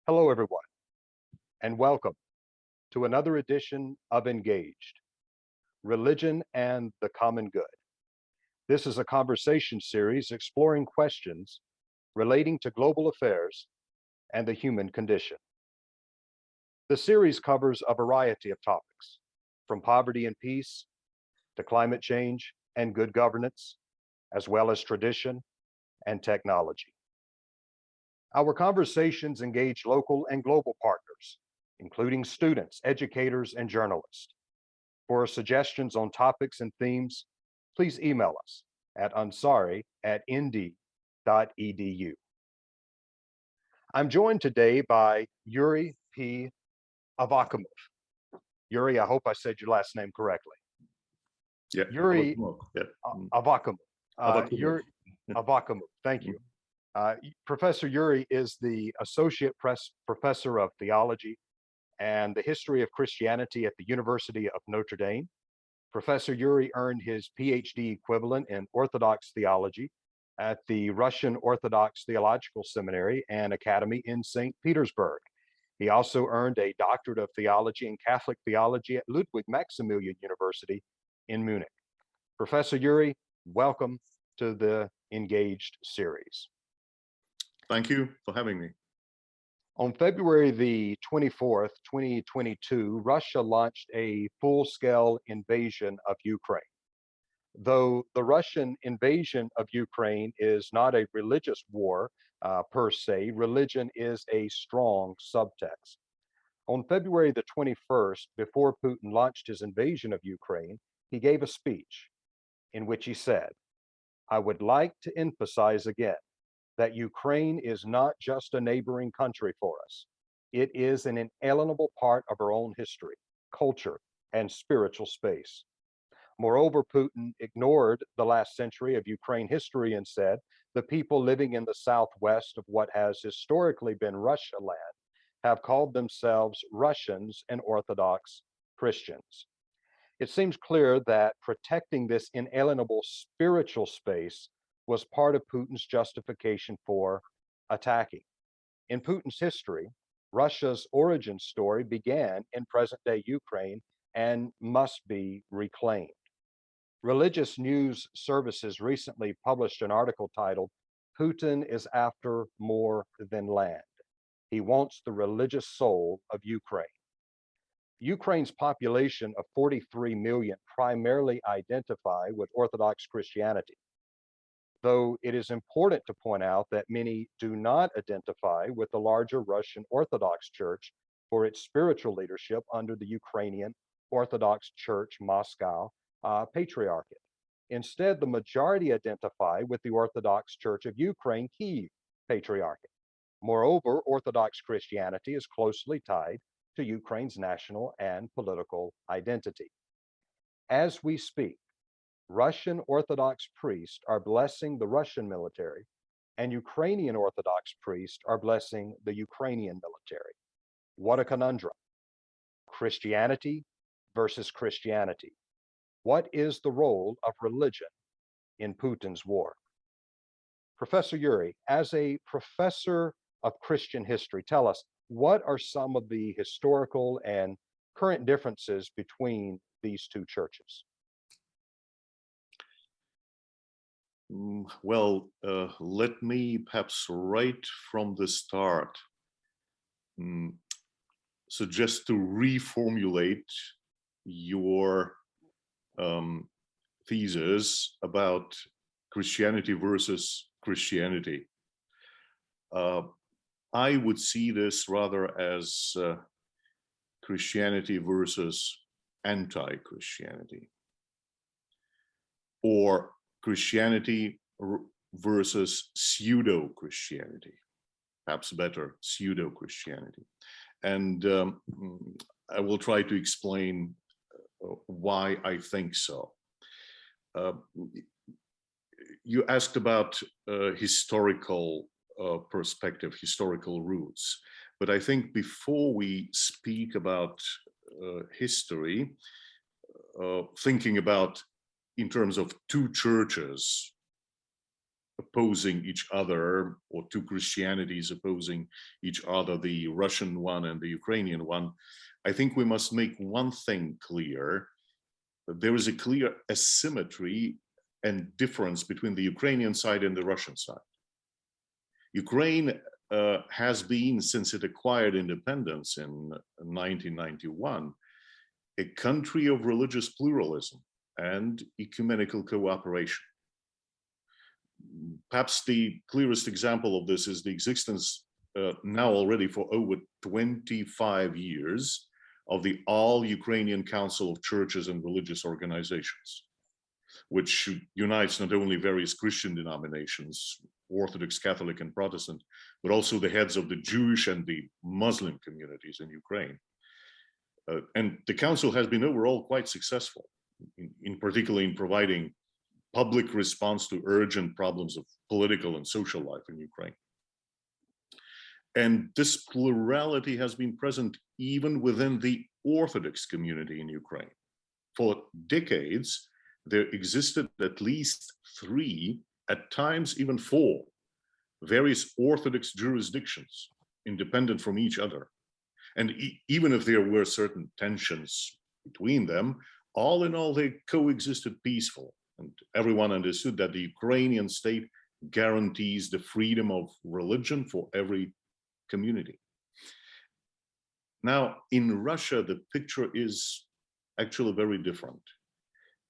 Hello, everyone, and welcome to another edition of Engaged, Religion and the Common Good. This is a conversation series exploring questions relating to global affairs and the human condition. The series covers a variety of topics, from poverty and peace to climate change and good governance, as well as tradition and technology. Our conversations engage local and global partners, including students, educators, and journalists. For suggestions on topics and themes, please email us at ansari@nd.edu. I'm joined today by Yury P. Avvakumov. Yury, I hope I said your last name correctly. Yeah, Yury Avvakumov. Yury Avvakumov, thank you. Professor Yury is the Associate Professor of Theology and the History of Christianity at the University of Notre Dame. Professor Yury earned his PhD equivalent in Orthodox theology at the Russian Orthodox Theological Seminary and Academy in St. Petersburg. He also earned a doctorate of theology in Catholic theology at Ludwig Maximilian University in Munich. Professor Yury, welcome to the Engaged series. Thank you for having me. On February the 24th, 2022, Russia launched a full-scale invasion of Ukraine. Though the Russian invasion of Ukraine is not a religious war per se, religion is a strong subtext. On February the 21st, before Putin launched his invasion of Ukraine, he gave a speech in which he said, "I would like to emphasize again that Ukraine is not just a neighboring country for us. It is an inalienable part of our own history, culture, and spiritual space." Moreover, Putin ignored the last century of Ukraine history and said, "The people living in the southwest of what has historically been Russia land have called themselves Russians and Orthodox Christians." It seems clear that protecting this inalienable spiritual space was part of Putin's justification for attacking. In Putin's history, Russia's origin story began in present-day Ukraine and must be reclaimed. Religious news services recently published an article titled, "Putin is after more than land. He wants the religious soul of Ukraine." Ukraine's population of 43 million primarily identify with Orthodox Christianity, though it is important to point out that many do not identify with the larger Russian Orthodox Church for its spiritual leadership under the Ukrainian Orthodox Church Moscow Patriarchate. Instead, the majority identify with the Orthodox Church of Ukraine Kiev Patriarchate. Moreover, Orthodox Christianity is closely tied to Ukraine's national and political identity. As we speak, Russian Orthodox priests are blessing the Russian military, and Ukrainian Orthodox priests are blessing the Ukrainian military. What a conundrum. Christianity versus Christianity. What is the role of religion in Putin's war? Professor Yury, as a professor of Christian history, tell us, what are some of the historical and current differences between these two churches? Well, let me perhaps right from the start suggest to reformulate your thesis about Christianity versus Christianity. I would see this rather as Christianity versus anti-Christianity, or Christianity versus pseudo-Christianity, perhaps better, pseudo-Christianity. And I will try to explain why I think so. You asked about historical perspective, historical roots, but I think before we speak about history, thinking about in terms of two churches, opposing each other, or two Christianities opposing each other, the Russian one and the Ukrainian one, I think we must make one thing clear, that there is a clear asymmetry and difference between the Ukrainian side and the Russian side. Ukraine has been, since it acquired independence in 1991, a country of religious pluralism and ecumenical cooperation. Perhaps the clearest example of this is the existence now already for over 25 years of the All-Ukrainian Council of Churches and Religious Organizations, which unites not only various Christian denominations, Orthodox, Catholic, and Protestant, but also the heads of the Jewish and the Muslim communities in Ukraine. And the council has been overall quite successful, in particular in providing public response to urgent problems of political and social life in Ukraine. And this plurality has been present even within the Orthodox community in Ukraine. For decades, there existed at least 3, at times even 4, various Orthodox jurisdictions, independent from each other. And even if there were certain tensions between them, all in all, they coexisted peacefully. And everyone understood that the Ukrainian state guarantees the freedom of religion for every community. Now, in Russia, the picture is actually very different.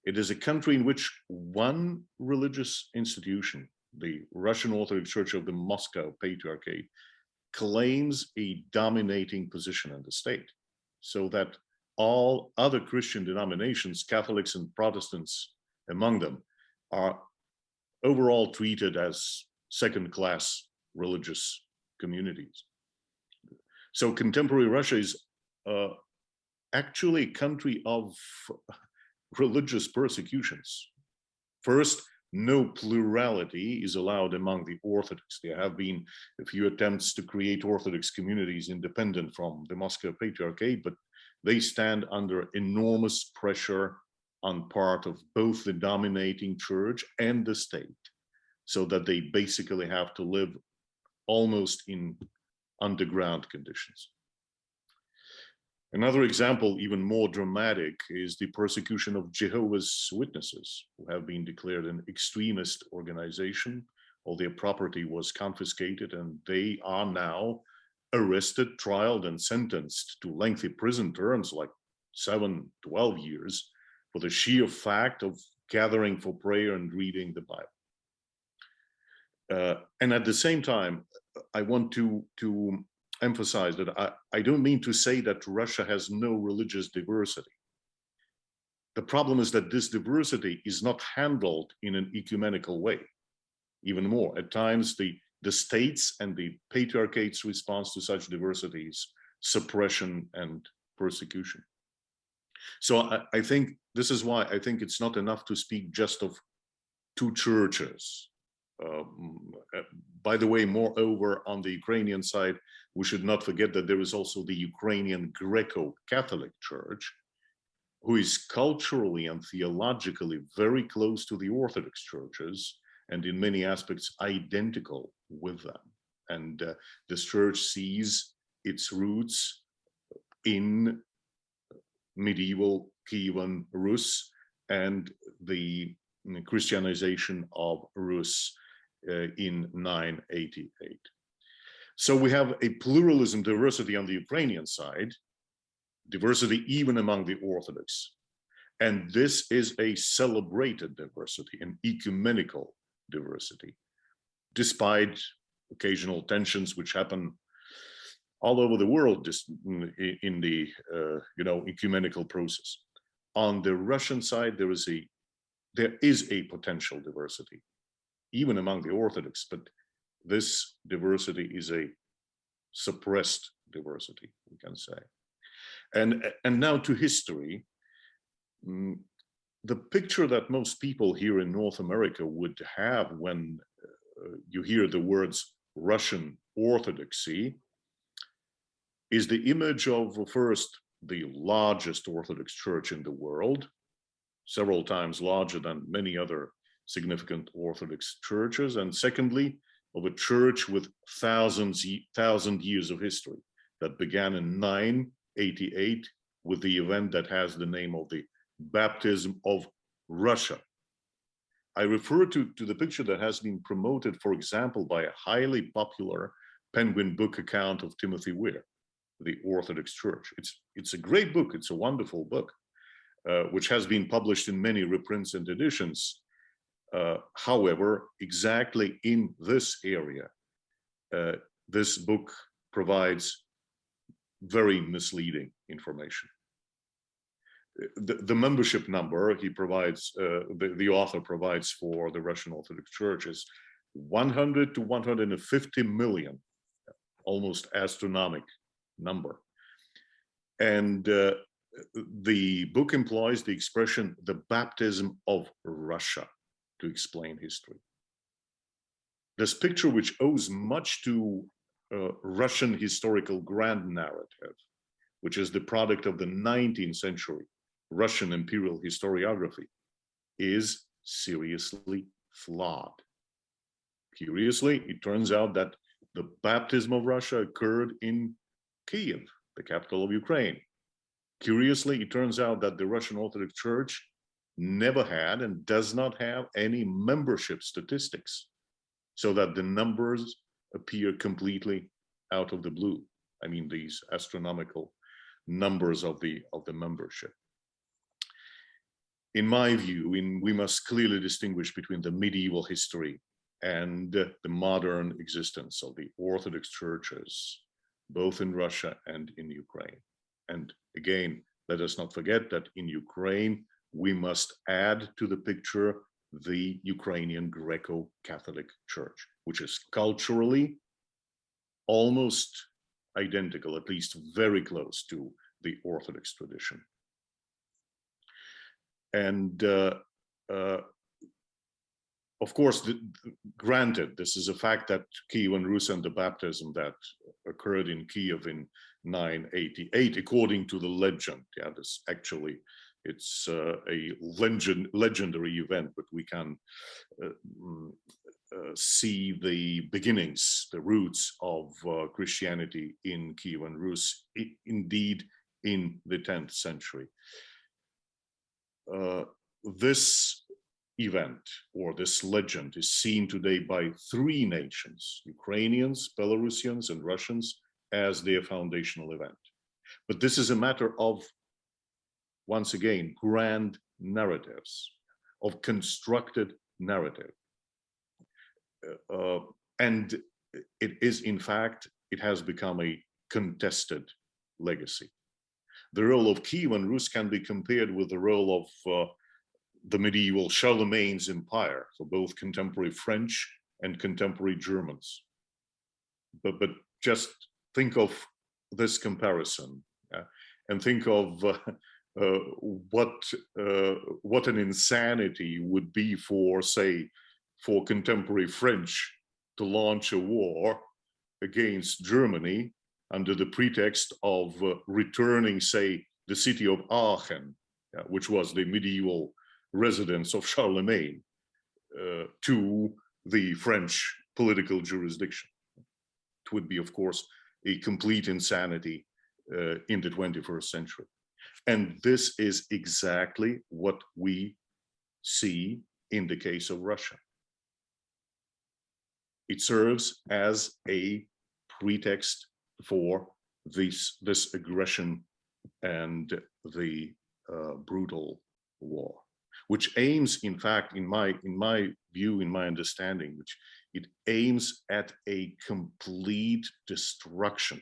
It is a country in which one religious institution, the Russian Orthodox Church of the Moscow Patriarchate, claims a dominating position in the state, so that all other Christian denominations, Catholics and Protestants among them, are overall treated as second-class religious communities. So contemporary Russia is actually a country of religious persecutions. First, no plurality is allowed among the Orthodox. There have been a few attempts to create Orthodox communities independent from the Moscow Patriarchate, but they stand under enormous pressure on part of both the dominating church and the state, so that they basically have to live almost in underground conditions. Another example, even more dramatic, is the persecution of Jehovah's Witnesses, who have been declared an extremist organization. All their property was confiscated, and they are now arrested, trialed, and sentenced to lengthy prison terms, like 7, 12 years, for the sheer fact of gathering for prayer and reading the Bible. And at the same time, I want to emphasize that I don't mean to say that Russia has no religious diversity. The problem is that this diversity is not handled in an ecumenical way. Even more, at times the states and the patriarchate's response to such diversity is suppression and persecution. So I think this is why I think it's not enough to speak just of 2 churches. By the way, moreover, on the Ukrainian side, we should not forget that there is also the Ukrainian Greco-Catholic Church, who is culturally and theologically very close to the Orthodox churches, and in many aspects identical with them. And this church sees its roots in medieval Kievan Rus and the Christianization of Rus in 988. So we have a pluralism, diversity on the Ukrainian side, diversity even among the Orthodox. And this is a celebrated diversity, an ecumenical diversity, despite occasional tensions which happen all over the world in the ecumenical process. On the Russian side, there is a potential diversity, even among the Orthodox, but this diversity is a suppressed diversity, we can say. And now to history. The picture that most people here in North America would have when you hear the words Russian Orthodoxy is the image of, first, the largest Orthodox church in the world, several times larger than many other significant Orthodox churches, and secondly, of a church with thousand years of history that began in 988 with the event that has the name of the baptism of Russia. I refer to the picture that has been promoted, for example, by a highly popular Penguin book account of Timothy Weir, the Orthodox Church. It's a great book. It's a wonderful book, which has been published in many reprints and editions. However, exactly in this area, this book provides very misleading information. The membership number he provides, the author provides for the Russian Orthodox Church is 100 to 150 million, almost astronomical number. And the book employs the expression, the baptism of Russia, to explain history. This picture, which owes much to Russian historical grand narrative, which is the product of the 19th century Russian imperial historiography, is seriously flawed. Curiously, it turns out that the baptism of Russia occurred in Kiev, the capital of Ukraine. Curiously, it turns out that the Russian Orthodox Church never had and does not have any membership statistics, so that the numbers appear completely out of the blue. I mean, these astronomical numbers of the membership. In my view, we must clearly distinguish between the medieval history and the modern existence of the Orthodox churches, both in Russia and in Ukraine. And again, let us not forget that in Ukraine, we must add to the picture the Ukrainian Greco-Catholic Church, which is culturally almost identical, at least very close to the Orthodox tradition. And of course, granted, this is a fact that Kievan Rus and the baptism that occurred in Kiev in 988, according to the legend. Yeah, this actually, it's a legendary event, but we can see the beginnings, the roots of Christianity in Kievan Rus, indeed in the 10th century. This event or this legend is seen today by three nations, Ukrainians, Belarusians, and Russians, as their foundational event. But this is a matter of, once again, grand narratives, of constructed narrative. And it is, in fact, it has become a contested legacy. The role of Kievan Rus can be compared with the role of the medieval Charlemagne's empire for both contemporary French and contemporary Germans. But just think of this comparison and think of what an insanity would be for, say, for contemporary French to launch a war against Germany under the pretext of returning, say, the city of Aachen, which was the medieval residence of Charlemagne, to the French political jurisdiction. It would be, of course, a complete insanity in the 21st century. And this is exactly what we see in the case of Russia. It serves as a pretext for this aggression and the brutal war, which aims, in fact, in my view, in my understanding, which it aims at a complete destruction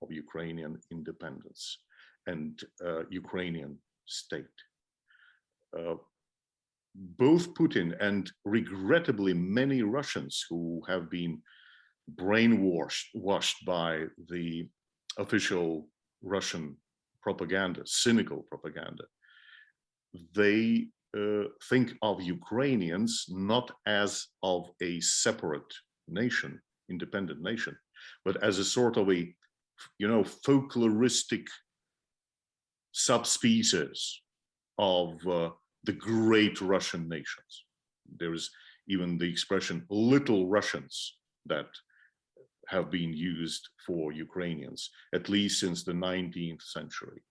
of Ukrainian independence and Ukrainian state. Both Putin and regrettably many Russians who have been brainwashed by the official Russian propaganda, cynical propaganda, they think of Ukrainians not as of a separate nation, independent nation, but as a sort of a, folkloristic subspecies of the great Russian nations. There is even the expression "little Russians" that have been used for Ukrainians, at least since the 19th century.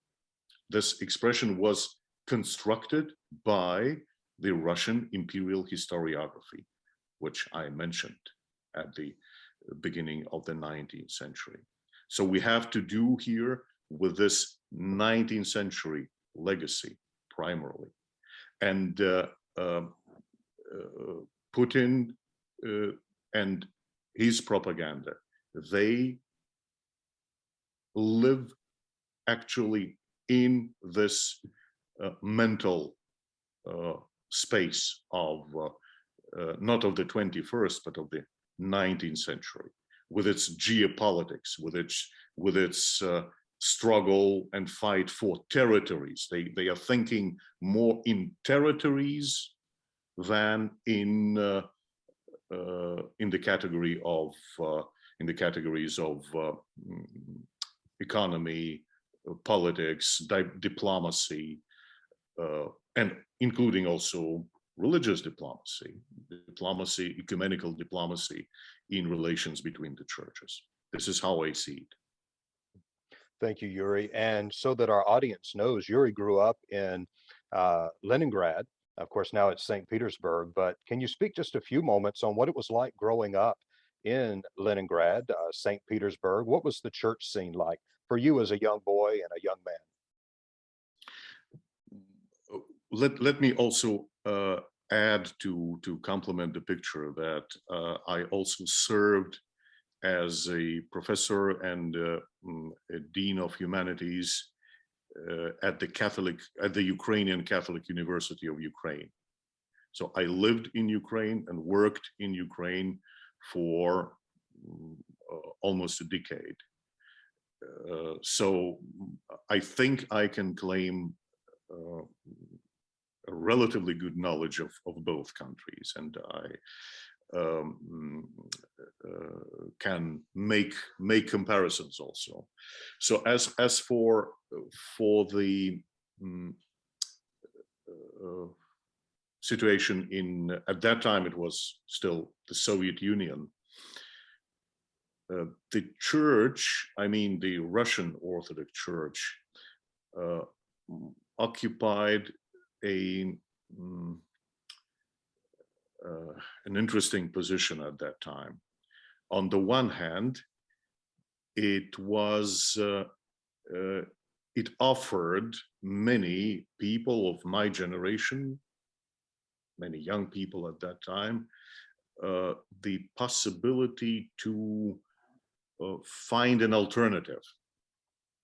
This expression was constructed by the Russian imperial historiography, which I mentioned at the beginning of the 19th century. So we have to do here with this 19th century legacy primarily. And Putin and his propaganda, they live actually in this mental space of not of the 21st, but of the 19th century, with its geopolitics, with its struggle and fight for territories. They are thinking more in territories than in the category of in the categories of economy, politics, diplomacy, and including also religious diplomacy, ecumenical diplomacy in relations between the churches. This is how I see it. Thank you, Yury. And so that our audience knows, Yury grew up in Leningrad. Of course, now it's St. Petersburg, but can you speak just a few moments on what it was like growing up in Leningrad, St. Petersburg? What was the church scene like for you as a young boy and a young man? Let me also add to complement the picture that I also served as a professor and a dean of humanities at the Ukrainian Catholic University of Ukraine. So I lived in Ukraine and worked in Ukraine for almost a decade. So I think I can claim a relatively good knowledge of both countries, and I can make comparisons also. So as for the situation at that time, it was still the Soviet Union. The church, I mean the Russian Orthodox Church, occupied an interesting position at that time. On the one hand, it offered many people of my generation, many young people at that time, the possibility to find an alternative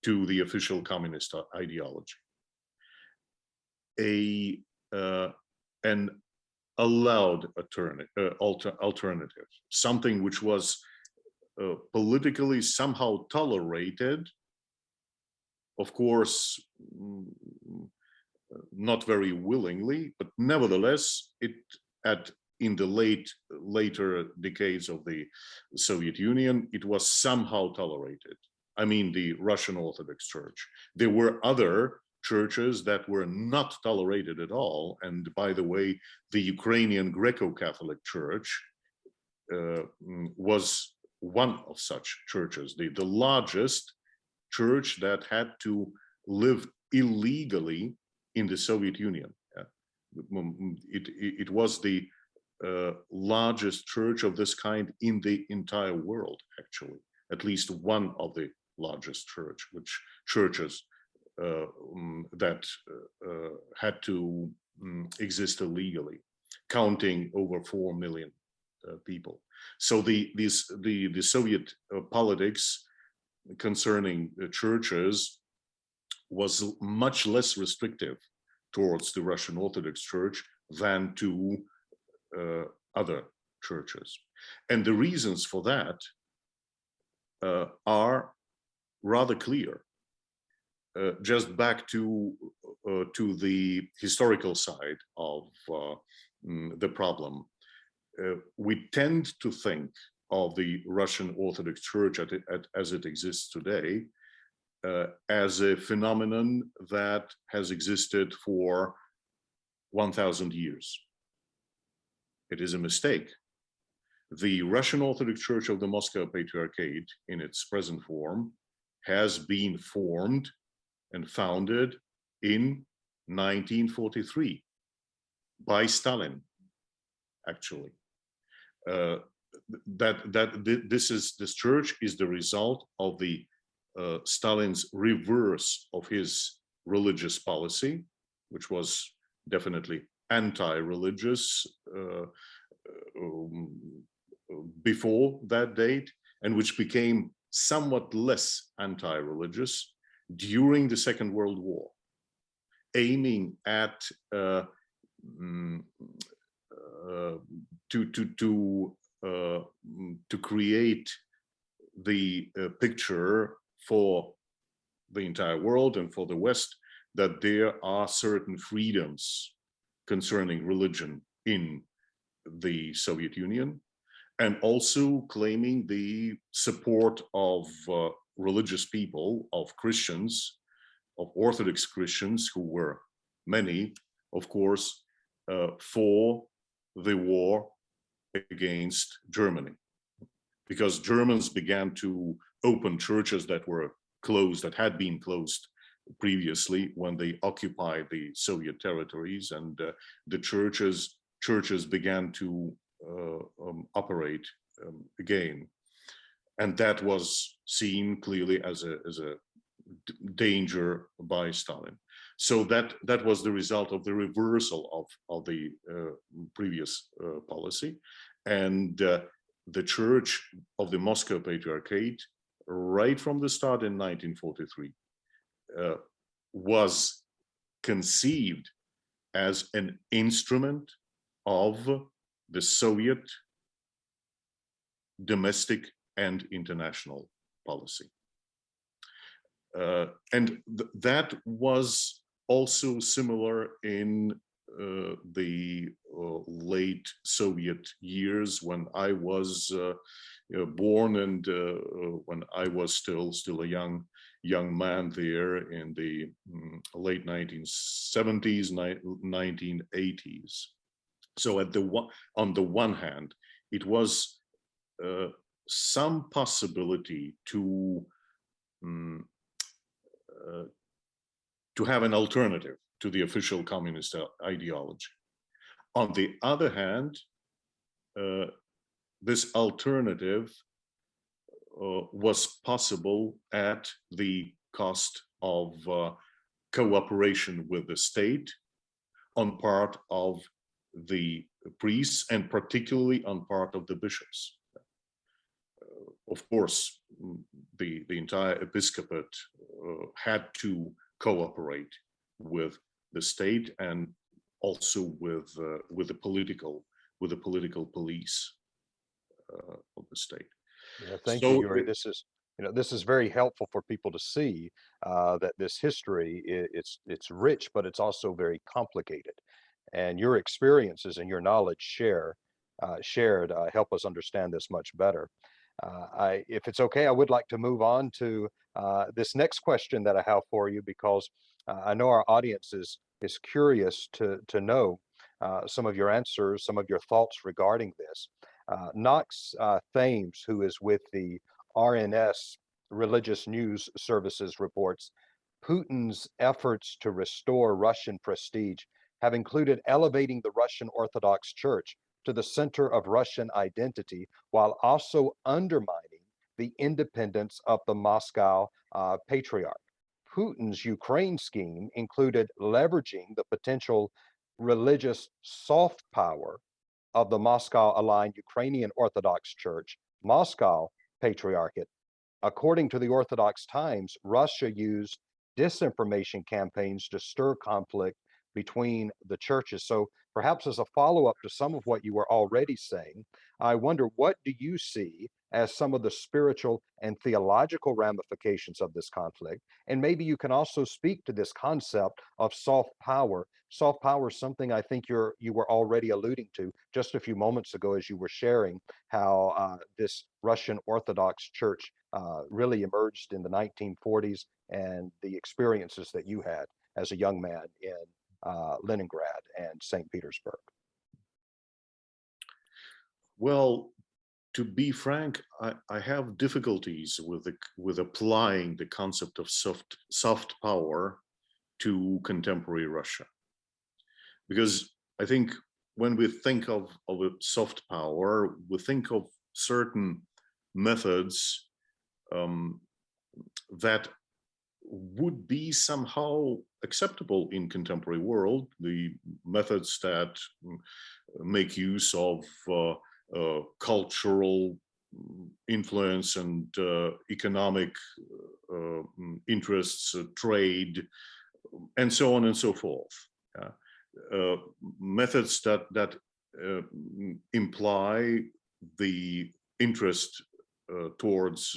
to the official communist ideology, an allowed alternative, something which was politically somehow tolerated, of course, not very willingly, but nevertheless, in the later decades of the Soviet Union, it was somehow tolerated. I mean, the Russian Orthodox Church. There were other churches that were not tolerated at all. And by the way, the Ukrainian Greco-Catholic Church was one of such churches, the largest church that had to live illegally in the Soviet Union. It was the largest church of this kind in the entire world, actually, at least one of the largest churches that had to exist illegally, counting over 4 million people. So the Soviet politics concerning the churches was much less restrictive towards the Russian Orthodox Church than to other churches. And the reasons for that are rather clear. Just back to the historical side of the problem, we tend to think of the Russian Orthodox Church as it exists today as a phenomenon that has existed for 1,000 years. It is a mistake. The Russian Orthodox Church of the Moscow Patriarchate, in its present form, has been formed and founded in 1943 by Stalin, actually. This church is the result of the Stalin's reverse of his religious policy, which was definitely anti-religious before that date, and which became somewhat less anti-religious during the Second World War, aiming at to create the picture for the entire world and for the West that there are certain freedoms concerning religion in the Soviet Union, and also claiming the support of religious people, of Christians, of Orthodox Christians, who were many, of course, for the war against Germany. Because Germans began to open churches that were closed, that had been closed previously when they occupied the Soviet territories, and the churches began to operate again, and that was seen clearly as a danger by Stalin. So that was the result of the reversal of the previous policy, and the Church of the Moscow Patriarchate, right from the start in 1943, was conceived as an instrument of the Soviet domestic and international policy. And that was also similar in the late Soviet years, when I was born, and when I was still a young man there in the late 1970s, 1980s. So on the one hand, it was some possibility to have an alternative to the official communist ideology. On the other hand, this alternative was possible at the cost of cooperation with the state on part of the priests, and particularly on part of the bishops. Of course, the entire episcopate had to cooperate with the state, and also with the political police of the state. Yeah, thank you, Yury. This is very helpful for people to see that this history it's rich, but it's also very complicated. And your experiences and your knowledge shared help us understand this much better. If it's okay, I would like to move on to this next question that I have for you, because I know our audience is curious to know some of your answers, some of your thoughts regarding this. Knox Thames, who is with the RNS Religious News Services, reports Putin's efforts to restore Russian prestige have included elevating the Russian Orthodox Church to the center of Russian identity, while also undermining the independence of the Moscow Patriarch. Putin's Ukraine scheme included leveraging the potential religious soft power of the Moscow-aligned Ukrainian Orthodox Church, Moscow Patriarchate. According to the Orthodox Times, Russia used disinformation campaigns to stir conflict between the churches. So perhaps as a follow-up to some of what you were already saying, I wonder, what do you see as some of the spiritual and theological ramifications of this conflict? And maybe you can also speak to this concept of soft power. Soft power is something I think you were already alluding to just a few moments ago as you were sharing how this Russian Orthodox Church really emerged in the 1940s, and the experiences that you had as a young man in Leningrad and St. Petersburg. Well, to be frank, I have difficulties with applying the concept of soft power to contemporary Russia, because I think when we think of a soft power, we think of certain methods um, that would be somehow acceptable in contemporary world. The methods that make use of cultural influence and economic interests, trade, and so on and so forth. Uh, Methods that imply the interest towards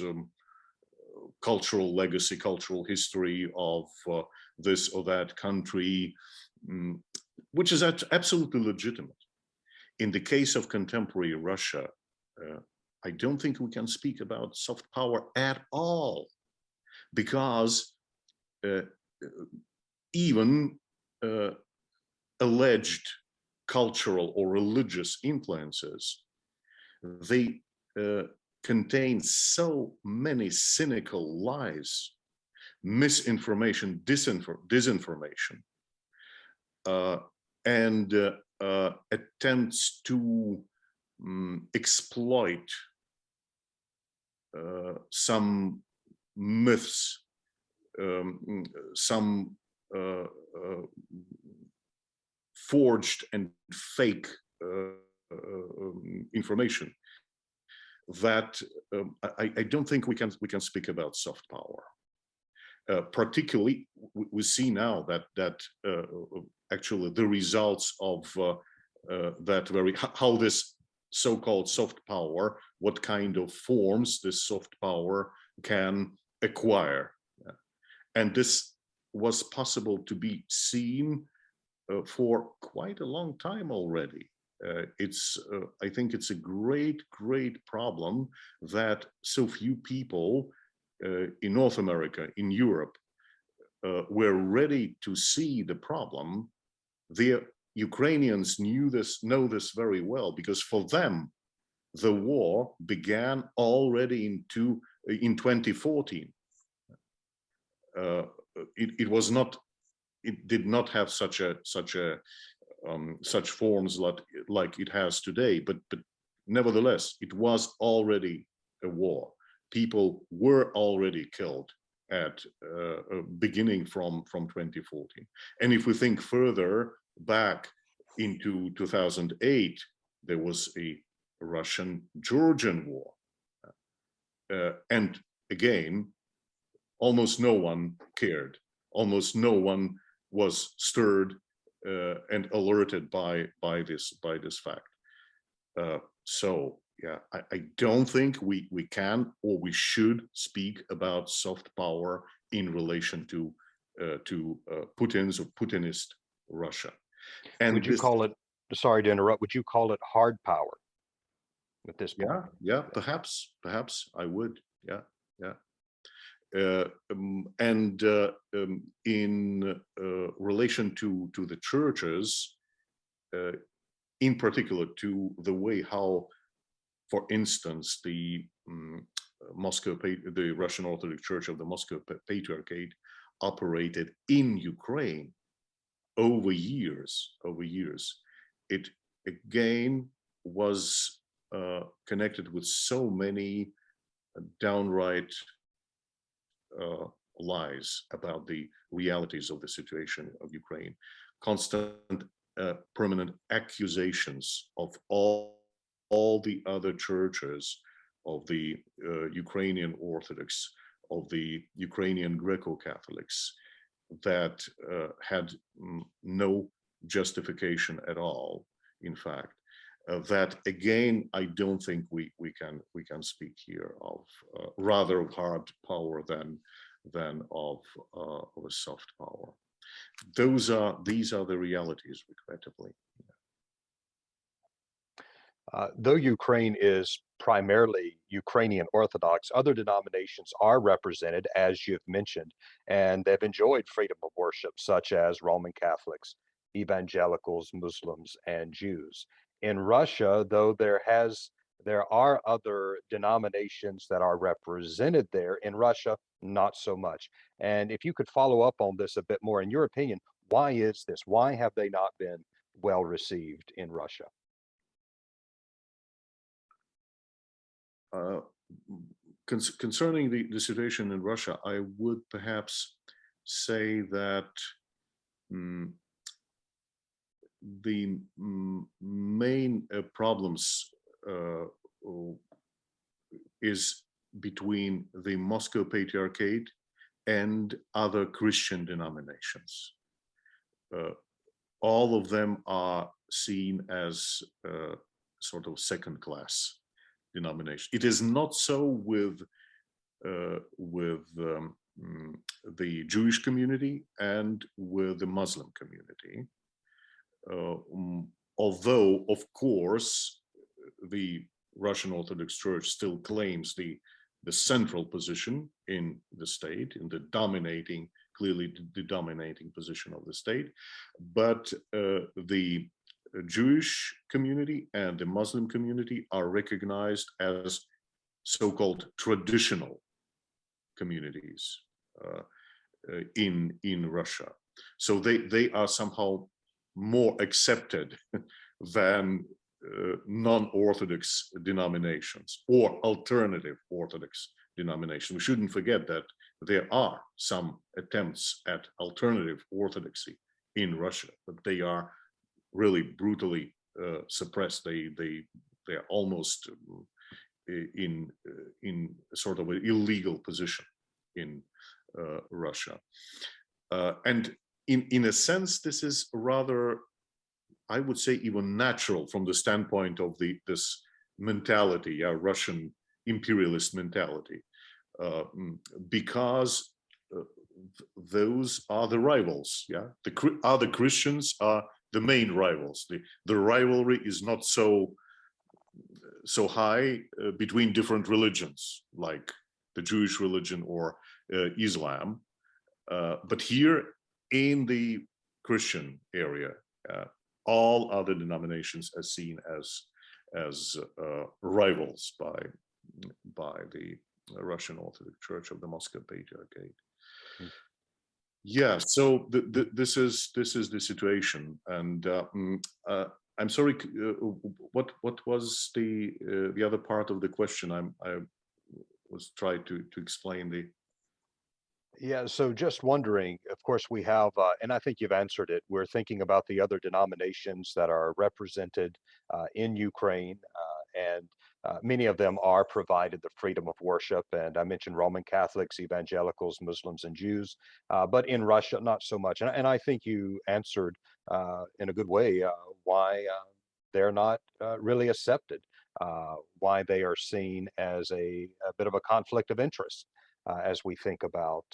cultural legacy, cultural history of this or that country, which is absolutely legitimate. In the case of contemporary Russia, I don't think we can speak about soft power at all, because even alleged cultural or religious influences, they contain so many cynical lies, misinformation, disinformation, and attempts to exploit some myths, some forged and fake information, that I don't think we can speak about soft power. Particularly, we see now that actually the results of that how this so-called soft power, what kind of forms this soft power can acquire, and this was possible to be seen for quite a long time already. I think it's a great problem that so few people in North America, in Europe, were ready to see the problem. The Ukrainians know this very well, because for them, the war began already in 2014. It did not have such forms like it has today, but nevertheless, it was already a war. People were already killed at beginning from 2014. And if we think further back into 2008, there was a Russian-Georgian war. And again, almost no one cared. Almost no one was stirred and alerted by this fact. So yeah, I don't think we can or we should speak about soft power in relation to Putin's or Putinist Russia. And would you call it, sorry to interrupt, would you call it hard power at this point? Yeah, perhaps I would. Yeah. And in relation to the churches, in particular to the way how, for instance, the Russian Orthodox Church of the Moscow Patriarchate operated in Ukraine over years, it again was connected with so many downright lies about the realities of the situation of Ukraine, constant permanent accusations of all the other churches, of the Ukrainian Orthodox, of the Ukrainian Greco-Catholics, that had no justification at all, in fact. That again, I don't think we can speak here of rather hard power than of a soft power. These are the realities, regrettably. Though Ukraine is primarily Ukrainian Orthodox, other denominations are represented, as you've mentioned, and they've enjoyed freedom of worship, such as Roman Catholics, evangelicals, Muslims, and Jews. In Russia, though there are other denominations that are represented there. In Russia, not so much. And if you could follow up on this a bit more, in your opinion, why is this? Why have they not been well received in Russia? Uh, Concerning the situation in Russia, I would perhaps say that mm, the main problems is between the Moscow Patriarchate and other Christian denominations. All of them are seen as sort of second-class denomination. It is not so with the Jewish community and with the Muslim community. Although, of course, the Russian Orthodox Church still claims the central position in the state, in the dominating, clearly the dominating position of the state, but the Jewish community and the Muslim community are recognized as so-called traditional communities in Russia. So they are somehow more accepted than non-Orthodox denominations or alternative Orthodox denominations. We shouldn't forget that there are some attempts at alternative Orthodoxy in Russia, but they are really brutally suppressed. They're almost in sort of an illegal position in Russia, and in a sense, this is rather, I would say, even natural from the standpoint of this mentality, Russian imperialist mentality, because those are the rivals. The other Christians are the main rivals. The rivalry is not so high between different religions, like the Jewish religion or Islam, but here in the Christian area, all other denominations are seen as rivals by the Russian Orthodox Church of the Moscow Patriarchate. Mm. Yeah, so this is the situation, and I'm sorry. What was the other part of the question? I was trying to explain the. Yeah, so just wondering, of course, we have, and I think you've answered it. We're thinking about the other denominations that are represented in Ukraine, and many of them are provided the freedom of worship. And I mentioned Roman Catholics, evangelicals, Muslims, and Jews, but in Russia, not so much. And I think you answered in a good way why they're not really accepted, why they are seen as a bit of a conflict of interest as we think about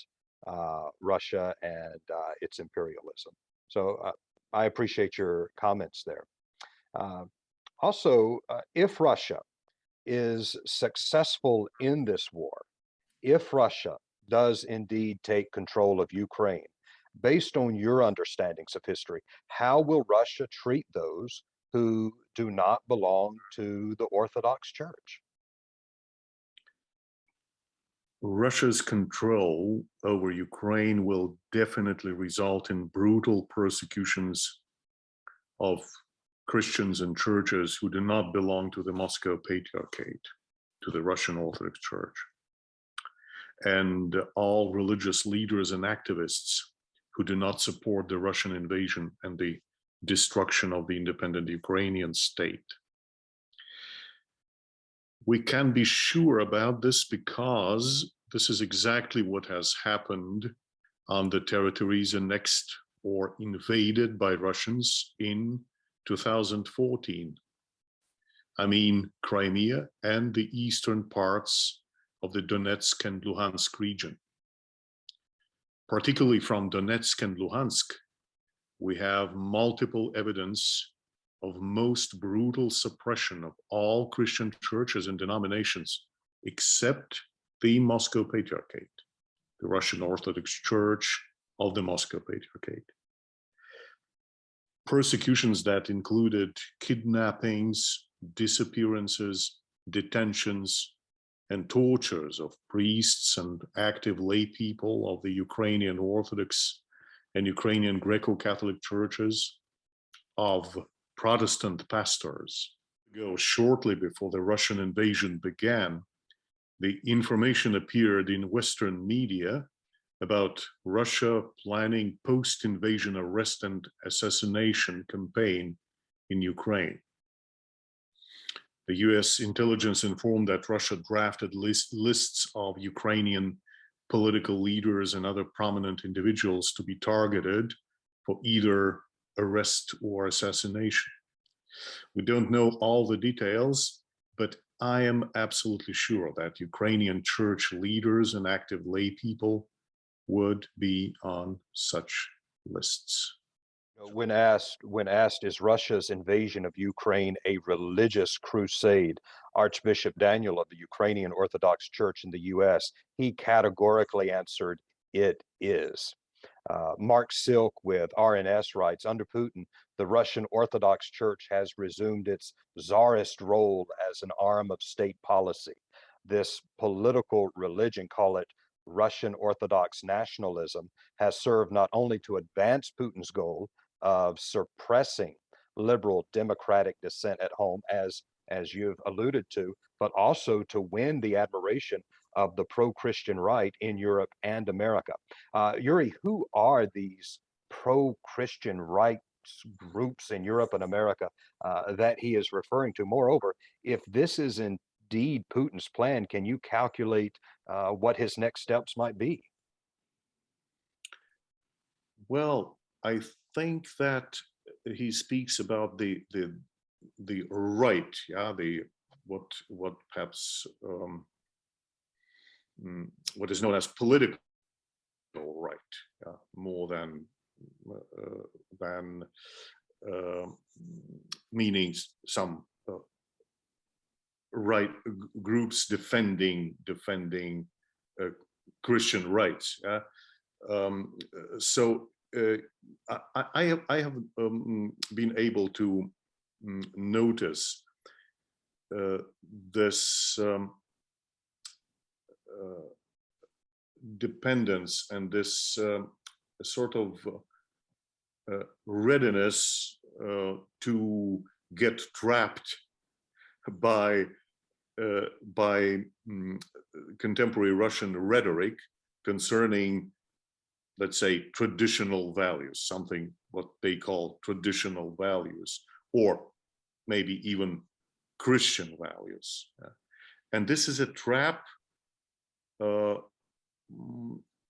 Russia and its imperialism. So I appreciate your comments there. Uh, Also, if Russia is successful in this war, if Russia does indeed take control of Ukraine, based on your understandings of history, how will Russia treat those who do not belong to the Orthodox Church? Russia's control over Ukraine will definitely result in brutal persecutions of Christians and churches who do not belong to the Moscow Patriarchate, to the Russian Orthodox Church, and all religious leaders and activists who do not support the Russian invasion and the destruction of the independent Ukrainian state. We can be sure about this because this is exactly what has happened on the territories annexed or invaded by Russians in 2014. I mean, Crimea and the eastern parts of the Donetsk and Luhansk region. Particularly from Donetsk and Luhansk, we have multiple evidence of most brutal suppression of all Christian churches and denominations, except the Moscow Patriarchate, the Russian Orthodox Church of the Moscow Patriarchate. persecutions that included kidnappings, disappearances, detentions, and tortures of priests and active lay people of the Ukrainian Orthodox and Ukrainian Greco-Catholic churches, of Protestant pastors. Shortly before the Russian invasion began, the information appeared in Western media about Russia planning post-invasion arrest and assassination campaign in Ukraine. The US intelligence informed that Russia drafted lists of Ukrainian political leaders and other prominent individuals to be targeted for either arrest or assassination. We don't know all the details, but I am absolutely sure that Ukrainian church leaders and active lay people would be on such lists. When asked, is Russia's invasion of Ukraine a religious crusade? Archbishop Daniel of the Ukrainian Orthodox Church in the US, he categorically answered, it is. Mark Silk with RNS writes, under Putin, the Russian Orthodox Church has resumed its czarist role as an arm of state policy. This political religion, call it Russian Orthodox nationalism, has served not only to advance Putin's goal of suppressing liberal democratic dissent at home, as you've alluded to, but also to win the admiration of the pro-Christian right in Europe and America. Yury, who are these pro-Christian rights groups in Europe and America that he is referring to? Moreover, if this is indeed Putin's plan, can you calculate what his next steps might be? Well, I think that he speaks about the right, yeah, what perhaps what is known as political right, more than meaning some right groups defending Christian rights. So I have been able to notice this dependence and this sort of readiness to get trapped by contemporary Russian rhetoric concerning, let's say, traditional values, something what they call traditional values, or maybe even Christian values. And this is a trap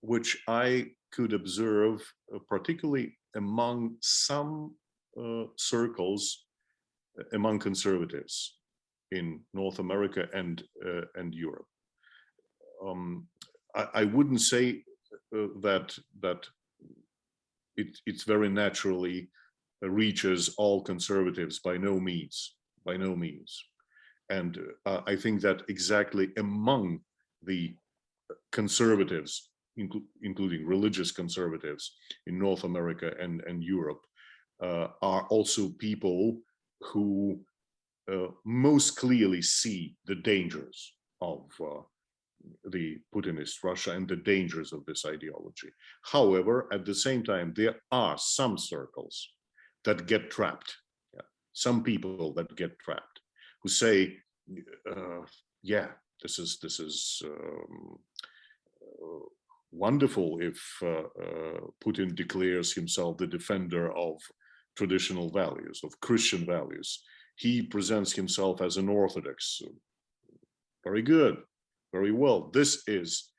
which I could observe, particularly among some circles, among conservatives in North America and Europe. I wouldn't say that it's very naturally reaches all conservatives, by no means. And I think that exactly among the conservatives, including religious conservatives in North America and Europe, are also people who most clearly see the dangers of the Putinist Russia and the dangers of this ideology. However, at the same time, there are some circles that get trapped. Yeah. Some people that get trapped who say, yeah, this is wonderful if Putin declares himself the defender of traditional values, of Christian values. He presents himself as an Orthodox. Very good, very well. This is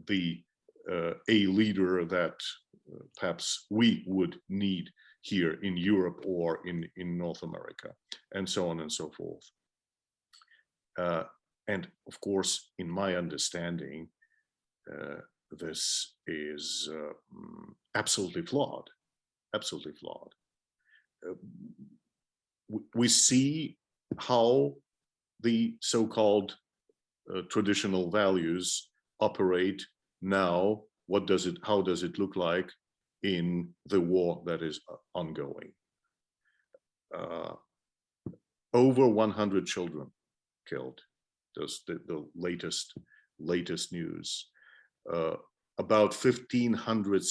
the a leader that perhaps we would need here in Europe or in North America, and so on and so forth. And of course, in my understanding, this is absolutely flawed, absolutely flawed. We see how the so-called traditional values operate now. How does it look like in the war that is ongoing? over 100 children killed. That's the latest news. About 1,500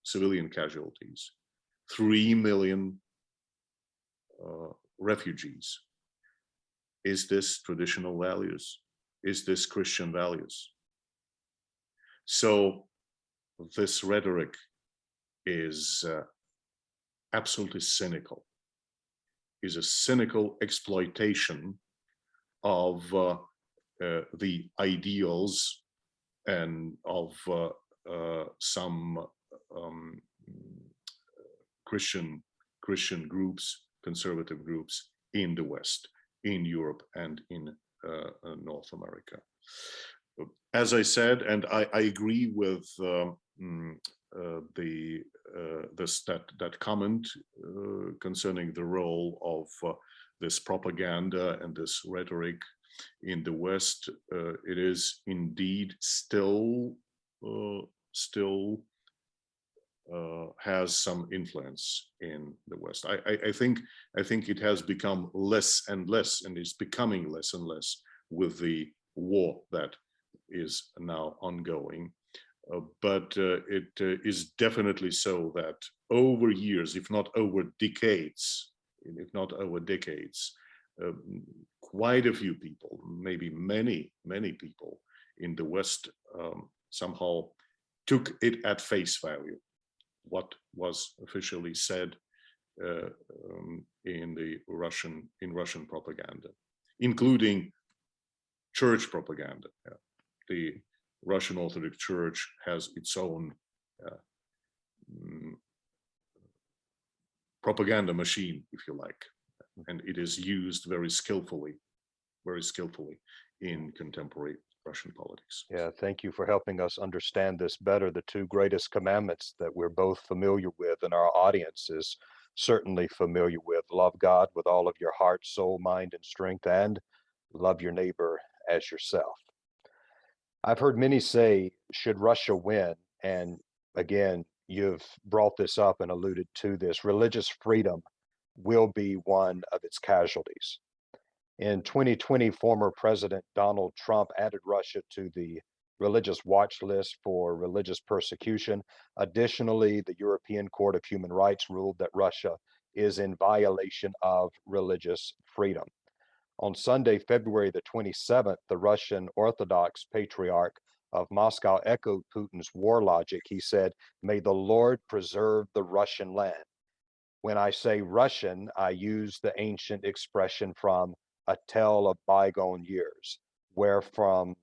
civilian casualties, 3 million refugees. Is this traditional values? Is this Christian values? So this rhetoric is absolutely cynical, is a cynical exploitation of the ideals and of some Christian groups, conservative groups in the West, in Europe, and in North America. As I said, and I agree with that comment concerning the role of this propaganda and this rhetoric in the West. It is indeed still has some influence in the West. I think it has become less and less, and is becoming less and less with the war that is now ongoing. But it is definitely so that over years, if not over decades, quite a few people, maybe many people in the West somehow took it at face value, what was officially said in Russian propaganda, including church propaganda. The Russian Orthodox Church has its own propaganda machine, if you like, and it is used very skillfully in contemporary Russian politics. Yeah, thank you for helping us understand this better. The two greatest commandments that we're both familiar with, and our audience is certainly familiar with: love God with all of your heart, soul, mind, and strength, and love your neighbor as yourself. I've heard many say, should Russia win, and again, you've brought this up and alluded to this, religious freedom will be one of its casualties. In 2020, former President Donald Trump added Russia to the religious watch list for religious persecution. Additionally, the European Court of Human Rights ruled that Russia is in violation of religious freedom. On Sunday, February the 27th, the Russian Orthodox Patriarch of Moscow echoed Putin's war logic. He said, "May the Lord preserve the Russian land." When I say Russian, I use the ancient expression from a tale of bygone years, wherefrom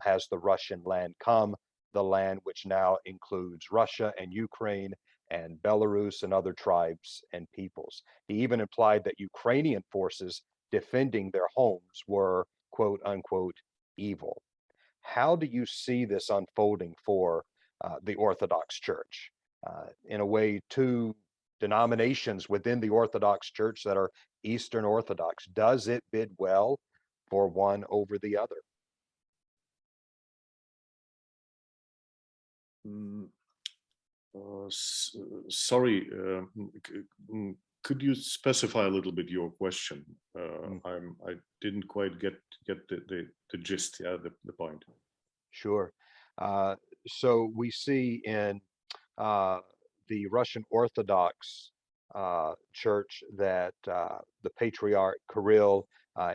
has the Russian land come, the land which now includes Russia and Ukraine and Belarus and other tribes and peoples. He even implied that Ukrainian forces defending their homes were, quote unquote, evil. How do you see this unfolding for the Orthodox Church? In a way, two denominations within the Orthodox Church that are Eastern Orthodox. Does it bid well for one over the other? Sorry, could you specify a little bit your question? I didn't quite get the gist, the point. Sure. So we see in the Russian Orthodox Church that the Patriarch Kirill,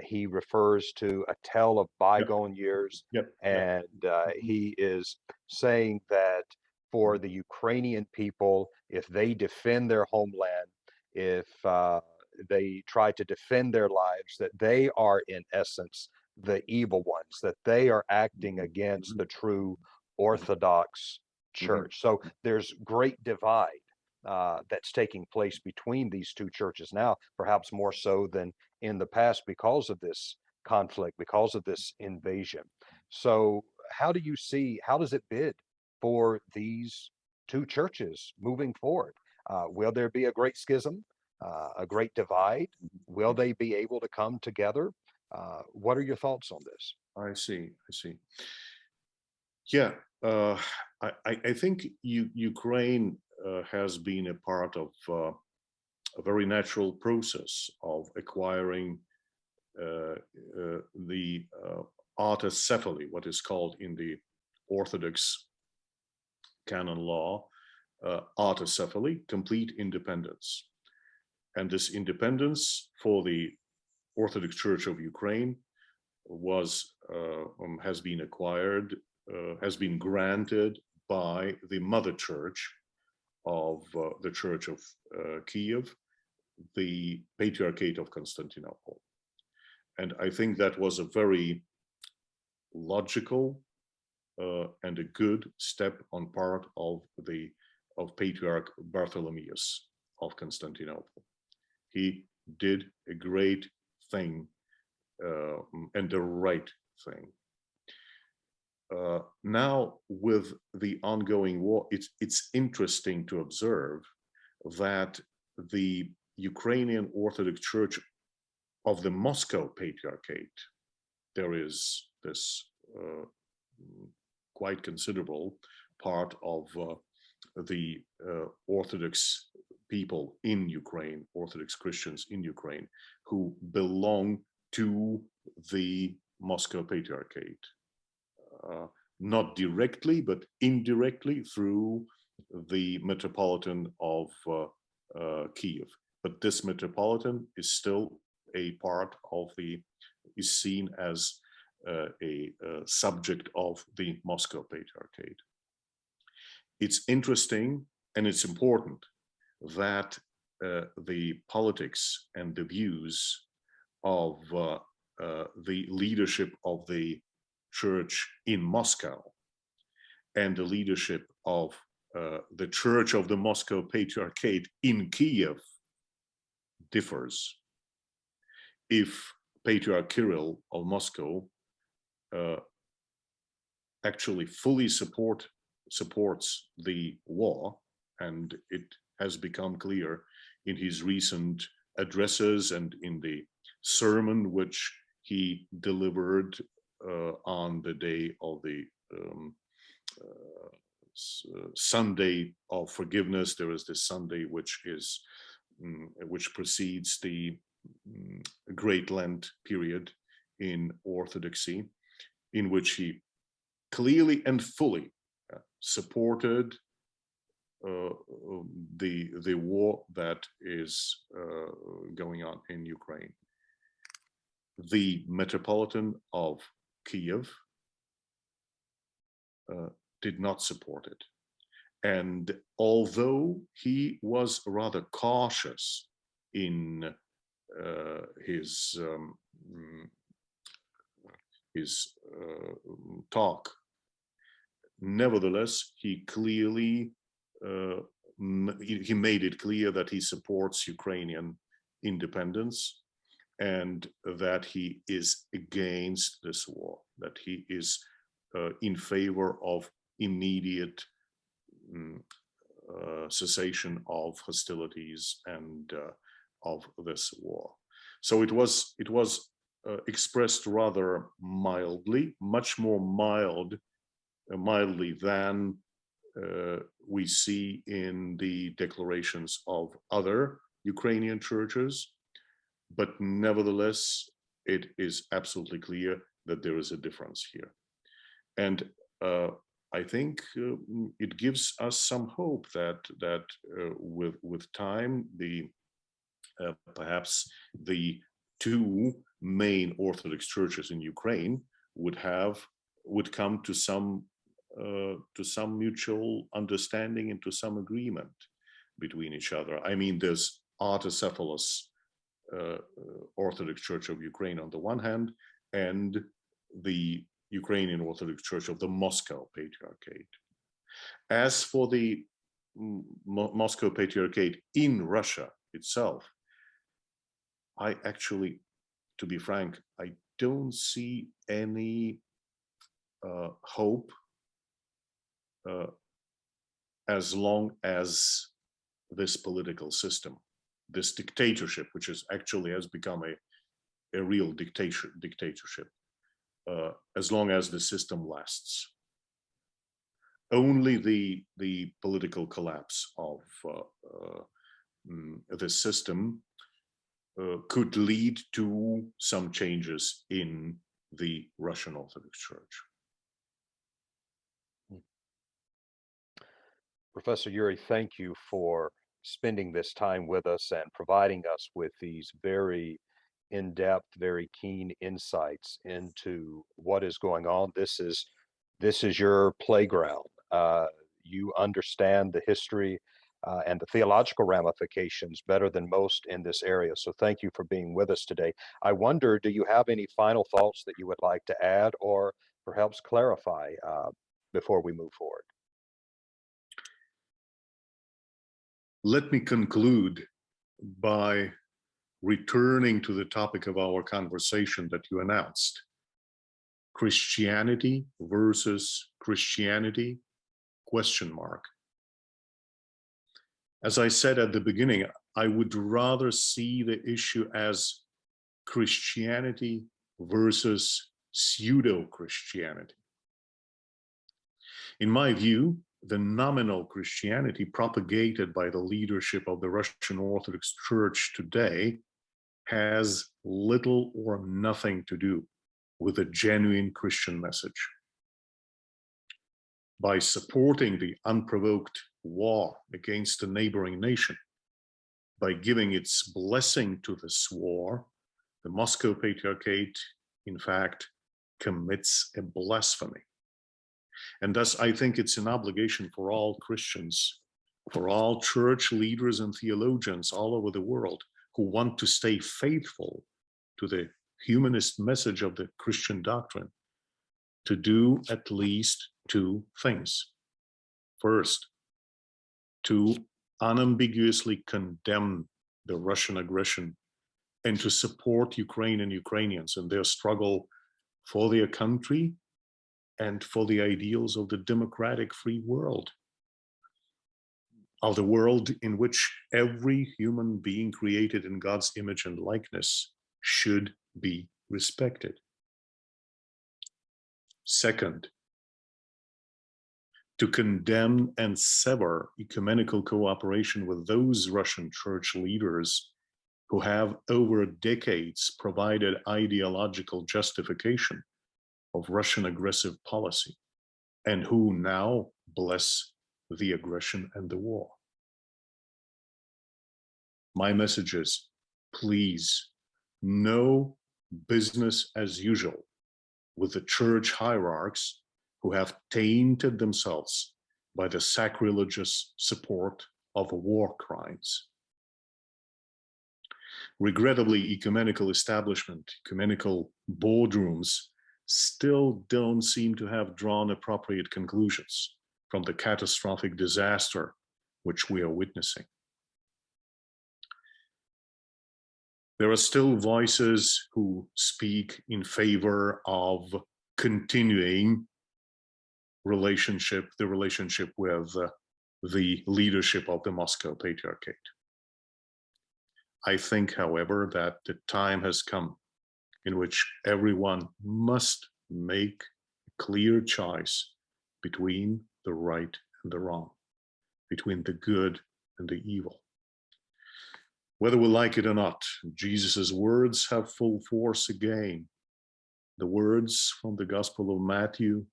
he refers to a tale of bygone years, and he is saying that for the Ukrainian people, if they defend their homeland, if they try to defend their lives, that they are in essence the evil ones, that they are acting against the true Orthodox Church. So there's great divide that's taking place between these two churches now, perhaps more so than in the past because of this conflict, because of this invasion. So how does it bid for these two churches moving forward? Will there be a great schism, a great divide? Will they be able to come together? What are your thoughts on this? I see. Yeah, I think Ukraine has been a part of a very natural process of acquiring the autocephaly, what is called in the Orthodox canon law, autocephaly, complete independence. And this independence for the Orthodox Church of Ukraine has been acquired, has been granted by the mother church of the Church of Kiev, the Patriarchate of Constantinople. And I think that was a very logical and a good step on part of Patriarch Bartholomeus of Constantinople. He did a great thing and the right thing. Now, with the ongoing war, it's interesting to observe that the Ukrainian Orthodox Church of the Moscow Patriarchate, there is this quite considerable part of the Orthodox people in Ukraine, Orthodox Christians in Ukraine, who belong to the Moscow Patriarchate. Not directly, but indirectly through the Metropolitan of Kiev. But this Metropolitan is still a part of is seen as a subject of the Moscow Patriarchate. It's interesting and it's important that the politics and the views of the leadership of the church in Moscow and the leadership of the Church of the Moscow Patriarchate in Kiev differs. If Patriarch Kirill of Moscow actually fully supports the war, and it has become clear in his recent addresses and in the sermon which he delivered on the day of the Sunday of Forgiveness. There is this Sunday which precedes the Great Lent period in Orthodoxy, in which he clearly and fully supported the war that is going on in Ukraine. The Metropolitan of Kiev did not support it. And although he was rather cautious in his talk, nevertheless, he clearly he made it clear that he supports Ukrainian independence and that he is against this war, that he is in favor of immediate cessation of hostilities and of this war. So it was expressed rather mildly, much more mildly than we see in the declarations of other Ukrainian churches, but nevertheless, it is absolutely clear that there is a difference here. And I think it gives us some hope that with time, perhaps the two main Orthodox churches in Ukraine would come to some mutual understanding and to some agreement between each other. I mean, there's autocephalous Orthodox Church of Ukraine on the one hand, and the Ukrainian Orthodox Church of the Moscow Patriarchate. As for the Moscow Patriarchate in Russia itself, I actually, to be frank, I don't see any hope as long as this political system, this dictatorship, which actually has become a real dictatorship, as long as the system lasts. only the political collapse of the system could lead to some changes in the Russian Orthodox Church. Professor Yury, thank you for spending this time with us and providing us with these very in-depth, very keen insights into what is going on. This is your playground. You understand the history and the theological ramifications better than most in this area. So thank you for being with us today. I wonder, do you have any final thoughts that you would like to add or perhaps clarify before we move forward? Let me conclude by returning to the topic of our conversation that you announced. Christianity versus Christianity, ? As I said at the beginning, I would rather see the issue as Christianity versus pseudo-Christianity. In my view, the nominal Christianity propagated by the leadership of the Russian Orthodox Church today has little or nothing to do with a genuine Christian message. By supporting the unprovoked war against a neighboring nation, by giving its blessing to this war, the Moscow Patriarchate, in fact, commits a blasphemy. And thus, I think it's an obligation for all Christians, for all church leaders and theologians all over the world who want to stay faithful to the humanist message of the Christian doctrine, to do at least two things. First, to unambiguously condemn the Russian aggression and to support Ukraine and Ukrainians in their struggle for their country and for the ideals of the democratic free world, of the world in which every human being created in God's image and likeness should be respected. Second, to condemn and sever ecumenical cooperation with those Russian church leaders who have over decades provided ideological justification of Russian aggressive policy and who now bless the aggression and the war. My message is, please, no business as usual with the church hierarchs who have tainted themselves by the sacrilegious support of war crimes. Regrettably, ecumenical establishment, ecumenical boardrooms still don't seem to have drawn appropriate conclusions from the catastrophic disaster which we are witnessing. There are still voices who speak in favor of continuing the relationship with the leadership of the Moscow Patriarchate. I think, however, that the time has come in which everyone must make a clear choice between the right and the wrong, between the good and the evil. Whether we like it or not, Jesus's words have full force again. The words from the Gospel of Matthew,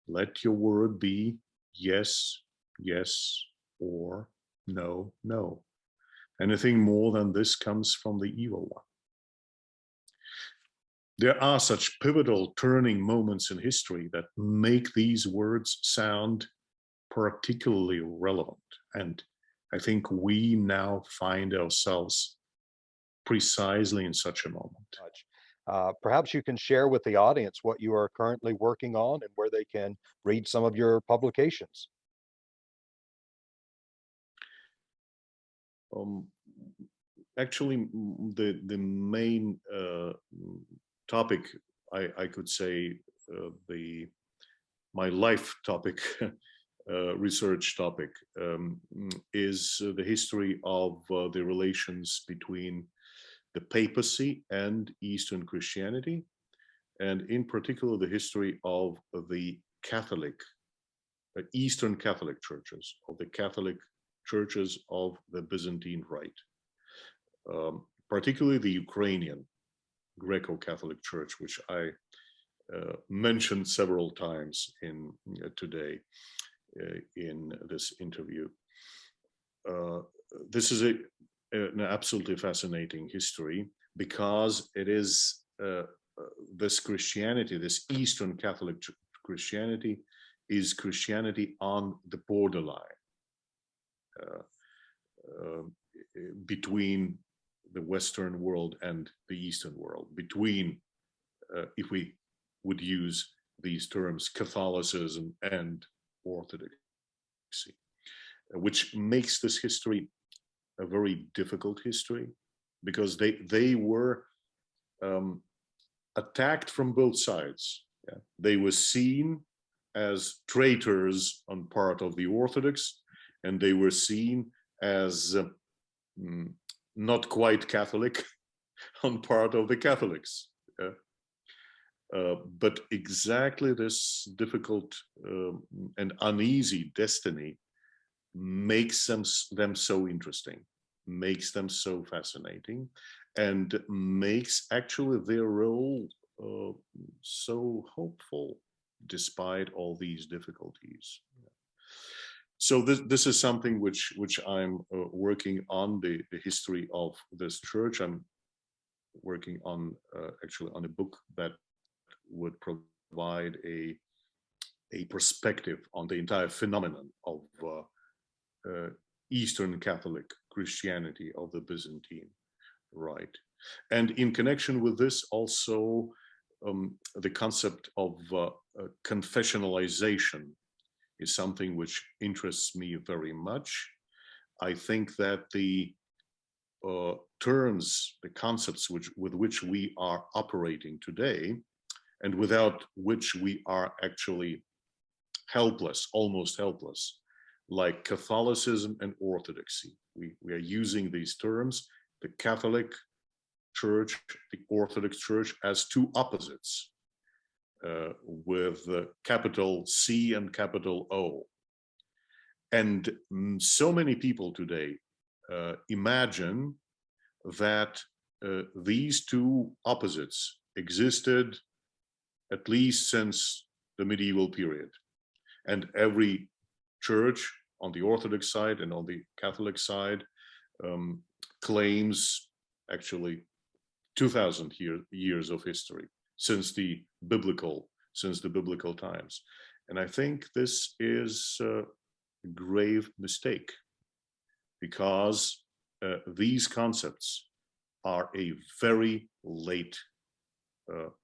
let your word be yes, yes, or no, no. Anything more than this comes from the evil one. There are such pivotal turning moments in history that make these words sound particularly relevant. And I think we now find ourselves precisely in such a moment. Perhaps you can share with the audience what you are currently working on and where they can read some of your publications. Actually, the main topic, I could say, my life topic, research topic, is the history of the relations between the papacy and Eastern Christianity, and in particular the history of the Catholic Eastern Catholic churches, of the Catholic churches of the Byzantine Rite, particularly the Ukrainian Greco-Catholic Church, which I mentioned several times in today in this interview. This is an absolutely fascinating history, because it is this Christianity, this Eastern Catholic Christianity, is Christianity on the borderline between the Western world and the Eastern world, between, if we would use these terms, Catholicism and Orthodoxy, which makes this history a very difficult history, because they were attacked from both sides. Yeah? They were seen as traitors on part of the Orthodox, and they were seen as not quite Catholic on part of the Catholics. Yeah? But exactly this difficult and uneasy destiny makes them so interesting, makes them so fascinating, and makes actually their role so hopeful despite all these difficulties. So this is something which I'm working on, the history of this church. I'm working on actually on a book that would provide a perspective on the entire phenomenon of Eastern Catholic Christianity of the Byzantine Rite. And in connection with this, also the concept of confessionalization is something which interests me very much. I think that the terms, the concepts with which we are operating today, and without which we are actually helpless, almost helpless, like Catholicism and Orthodoxy. We are using these terms, the Catholic Church, the Orthodox Church, as two opposites, with capital C and capital O. And so many people today imagine that these two opposites existed at least since the medieval period. And every church on the Orthodox side and on the Catholic side claims actually 2000 years of history since the biblical times. And I think this is a grave mistake, because these concepts are a very late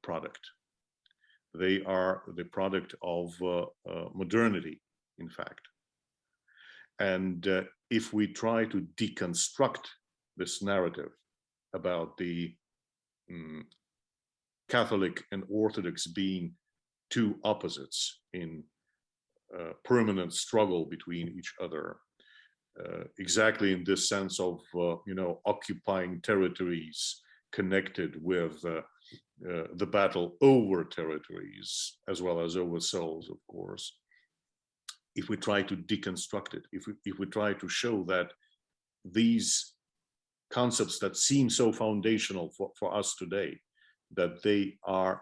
product. They are the product of modernity, in fact. And if we try to deconstruct this narrative about the Catholic and Orthodox being two opposites in permanent struggle between each other, exactly in this sense of occupying territories connected with the battle over territories as well as over souls, of course. If we try to deconstruct it, if we try to show that these concepts that seem so foundational for us today, that they are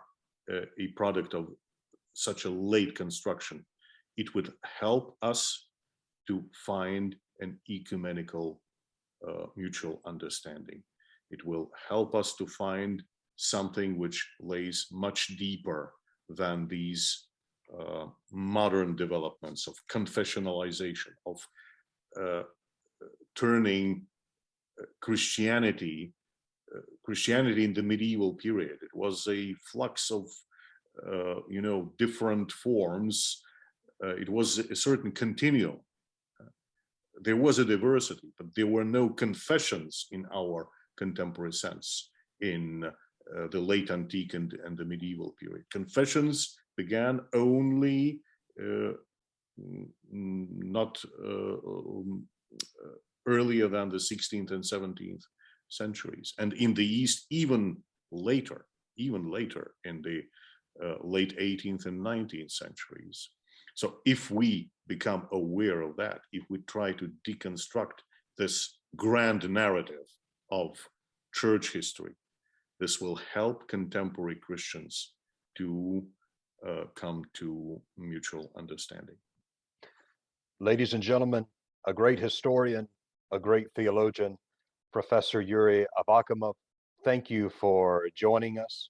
a product of such a late construction, it would help us to find an ecumenical mutual understanding. It will help us to find something which lays much deeper than these modern developments of confessionalization, of turning Christianity in the medieval period. It was a flux of different forms. It was a certain continuum. There was a diversity, but there were no confessions in our contemporary sense in the late antique and the medieval period. Confessions began only not earlier than the 16th and 17th centuries, and in the East even later in the late 18th and 19th centuries. So if we become aware of that, if we try to deconstruct this grand narrative of church history, this will help contemporary Christians to come to mutual understanding. Ladies and gentlemen, a great historian, a great theologian, Professor Yury Avvakumov, thank you for joining us.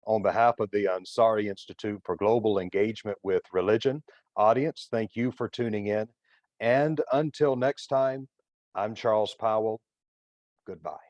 On behalf of the Ansari Institute for Global Engagement with Religion audience, thank you for tuning in. And until next time, I'm Charles Powell. Goodbye.